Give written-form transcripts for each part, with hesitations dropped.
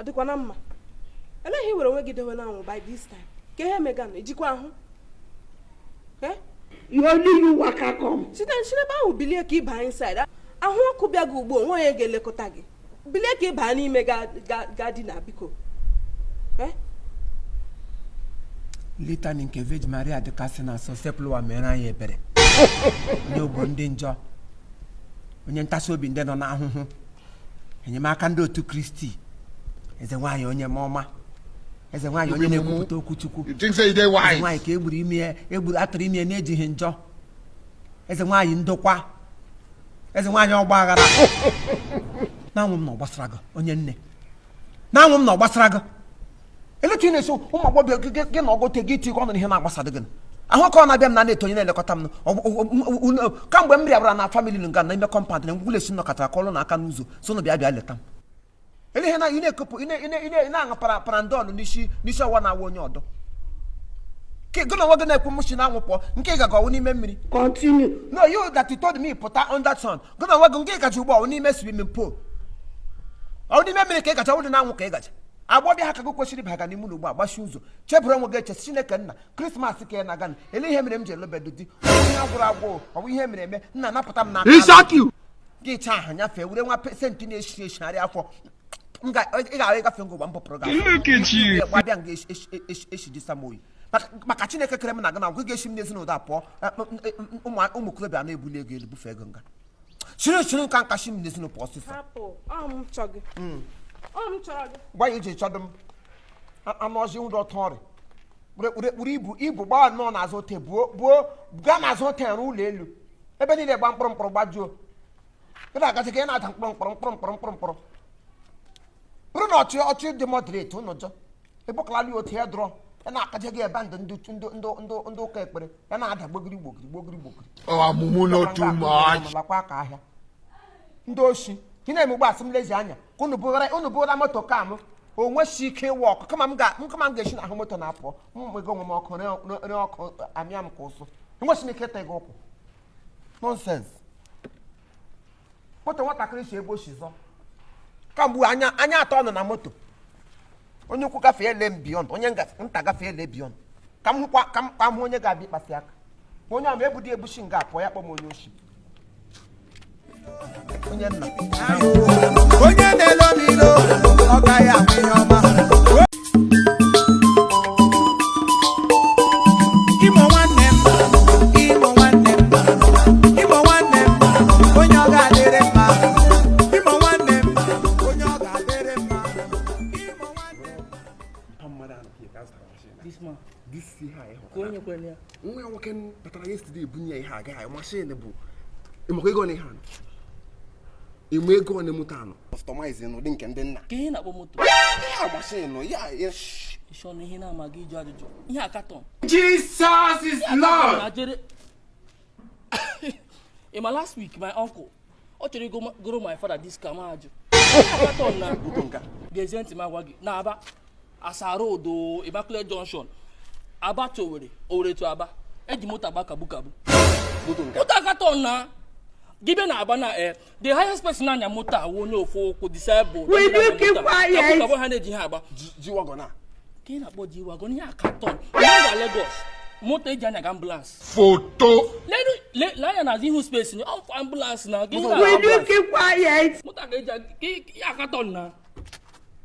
adịkwana mma eleghị were onwe gị dewe na anwụ by this time ka ihe mega na ejikwa ahụ you only you waka come ebe ahụ bilie ka ịba inside ahụ ọkụ bịa gị ugbo onwe onye ga-elekọta gị bilie ka ịba n'ime ga dị na biko litani nke Virgin Maria dịkasị na asọ sepụlụwa mere anyị ebere ndị ogbo ndị njọ onye ntasị obi ndị nọ n'ahụhụ enyemaka ndị otu Kristi eze nwaanyị onye ọma eze nwaanyị onye na-ekwupụta okwu Chukwu eze nwaanyị ka egburu atụrụ ime na-ejighị njọ eze nwaanyị ndokwa eze nwaanyị ọgba aghara na-anwụ m na ọgbasara gị onye nne na-anwụ m na ọgbasara gị eletu ị na-eso ụmụ agbọbịa gị na ọgote gị iti ọnụ ihe na-agbasado gị ahụ ka ọ na-abịa m na na-eto onye na-elekọta m kamgbe m bịabara na famili nga na ime kọmpand na ngwụlesi nnọkọtara ka ọlụ na aka n'ụzọ so na bịa leta m ele ihe na ị na-ekopụ ị na-aṅụ parandol n'isi ọwa na-awa onye ọdọ gị na nwa gị na-ekwu mụchi na anwụ pụọ nke ị gaga ọwụ n'ime mmiri continue no you that you told me pụta on that sun gị na nwa gị nke ị gacha ugbo ọwụ n'ime swimming pool ọwụ n'ime mmiri ka ị gacha ọwụ dị na anwụ ka ị gacha agbọbịa ha ka gị kwesịrị ịbaga n'ime ụlọ ugbo agbachi ụzọ chebụrụ onwe gị echesi Chineke nna krismas ka ị na-aga ele ihe mere m ji elobedo di ihe agwụrụ agwụ ọwụ ihe mere eme nna napụta m na gị chaa aha nyafee were nwa pesentị na-eshi eshigharị afọ ị ga-ahụ ịgafe ngwa mbọpụrụ gị gbabịa nga eshidi samoyi maka Chineke kere m na gana gị ga-eshi m n'ezinụlọ apụọ ụmụ okorobịa na-ebuli ego elu bufe ego nga chiri nka nka shi m n'ezinụlọ ọsịsọ gwa ya iji chọdụ m anụ ọjị ụdọ ọtọ ọrị kpụrụ ibu gbaa nnọọ n'azụ ote buo gaa n'azụ ote rụ ụlọ elu ebe niile gba mkpụrụ gbajuo ị na-agazi ka ị na-ada mkpụrụ bụrụ na ọchị dị moderate ụnụjọ ịbụkalali otu ya dụrọ ya na-akaje gị ebe ndị ụka ekpere ya na-ada gbogiri lakwa aka ahịa ndị oshi ị na-emegbu asị m lezi anya ka unu bụra moto ka m o nwesi ike ịwa ọkụ kama m ga-esi n'ahụ moto na-apụọ mmego onwe m ọkụ re ọkụ amịa m ka ụsụ enwesi m ike ịta gị ụkwụ nonsens moto nwatakịrị si ebe o si zọ kamgbe anya atọ nọ na moto onye ukwu gafee ele m biyond onye nta gafee ele biyond ka m hụ onye ga-abịa ịkpasị aka onye ahụ ebudi ebushi nga apụọ ya kpọm onye oshi onye nna onye na-elomilo ọ gaghị ahụ ihe ọma Imo nwanne m onye ọ ga-adịrị mma Imo nwanne m onye ọ ga-adịrị mma Imo nwanne m this man this onye kwere ya nwa nwoke batara yesterday bunye ihe agaghị machine bụ ịmakwa ego na ihe anụ ime ego na moto anụ customize n'ụdị nke ndị nna ka ihe na-akpọ moto ya machine ya ịchọ na ihe na-amaghị ịjụ ajụjụ ihe akaton Jesus is Lord ma last week my uncle ọ chọrọ goro my father discount ajụ akaton na gezie ntị m agwa gị na Aba Asara Odo Immaculate Junction Aba to Owerri to Aba eji moto agba kabu moto akaton na given Aba na the highest person anya moto awo onye ofu okwu disabled we do keep quiet abo ha na-eji ha agba G-Wagon a ka ị na-akpọ G-Wagon ya akaton na Lagos moto eji anya ambulance foto le anya na ihu space ni of ambulance na gị we do keep quiet moto ga eji ya akaton na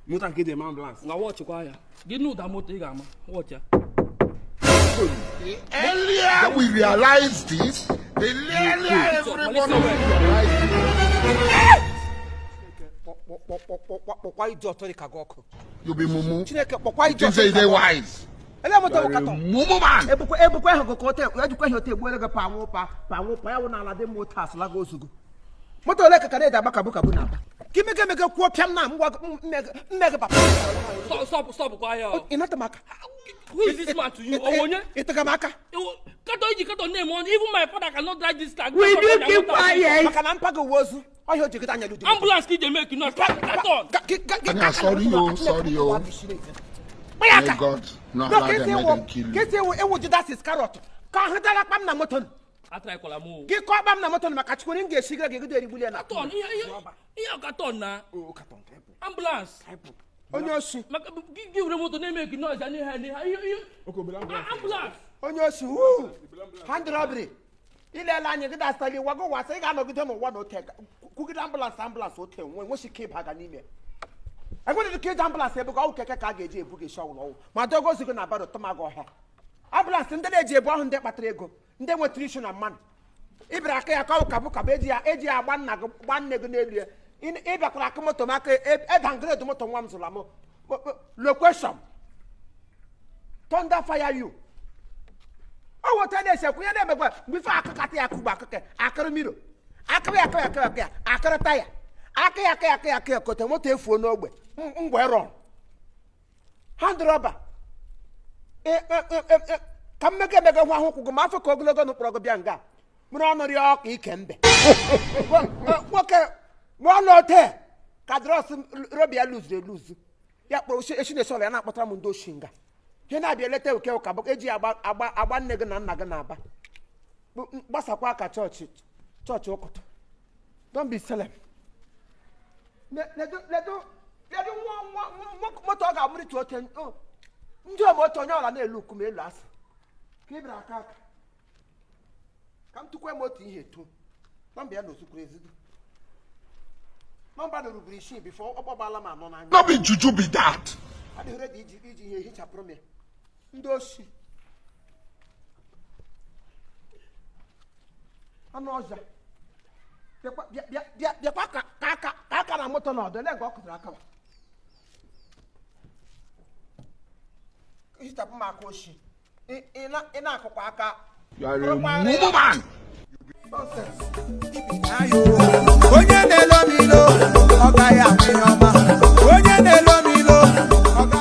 moto nke dị ambulance na watch kwa ya gị na ụda moto ị ga-ama watch ya earlier we realized this the earlier everybody realized kpọkwa ije ọtọ dị ka gị ọkụ you be mumu Chineke kpọkwa ije you think say they wise ele moto bụ katọ mumu man ebukwa ahụ ka ote ejikwa ihe ote egbuere gị pa nwụpa ya wụ na ala dị moto asụla gị ozugo moto ole ka na-eji agba kabu na aba ka ime ga-emege kwuo pịam na mmegị papa stop kwa ya ịnata m aka who is this man to you onye ịtaga m aka kato name on even my father cannot drive this car we do keep quiet maka na mpaga uwe ozu ọhịa o jikọta anya lụdị ambulance ka ije make no katon sorry oh may God not allow them make them kill you kesi ewu judas carrot ka ahụ dara kpam na moto atrai kola mo gị kọ kpam na moto maka chukwu m ga-esi gị gị erigbuli ya na katon ihe katon na o katon ambulance onye oshi gị were moto na-eme gị noise ya n'ihe ambulance onye oshi hand robbery ilela anyị gị dasịtara iwa gị wasa ị ga-anọgide n'ụwa na ote kwugide ambulance ote nwesi ike ịbaga n'ime enwere ike iji ambulance ebe ọwụ keke ka a ga-eji ebu gị shọwụrụ ọwụ ma dogozi gị na baro tụmaga ọhịa ambulance ndị na-eji ebu ahụ ndị kpatara ego ndị nwetara isu na mmanụ ịbịara aka ya ka ọwụ kabụ eji ya agba nne gị n'elu ya ịbịakwara aka moto m aka edangred moto nwa m zụrụ m location thunder fire you o weta na-esekwu ya na-emekwa mgbe ife akụkata ya akụgba akụke akụrụ miro akụrụ ya akụrụ taya aka ya kote moto efuo n'ogbe mgbe rọ hand rọba ka mmega emega nwa ahụ kwụgụ ma afọ ka ogologo n'ụkpọrọ gị bịa nga mụrụ ọnụrị ọka ike mbe nwoke nwaọnọte ka drọs robi ya luzuru eluzu ya kpọrọ echinesi ya na-akpọtara m ndị oshi nga ihe na-abịa eleta oke ụka bụ eji agba nne gị na nna gị na-aba gbasakwa aka chọọchị ụkụtụ don't be solemn ledu moto ọ ga-amụrịtụ oche ndị omoto onye ọla na-elu uku ma elu asị ka ị bịara aka ka m tụkwa moto ihe etu nọmba ya na osukwuru ezido nọmba na ruburu isii bifo ọ gbabala m anọ n'anya No be juju be that. adịghị redi iji ihe hichapụrụ m ya ndị oshi anụ ọzọ bịakwa ka aka na moto na ọdụ lega ọ kụtara aka hichapụ m aka oshi ị na-akụkwa aka You are a woman. nonsense. Ayo.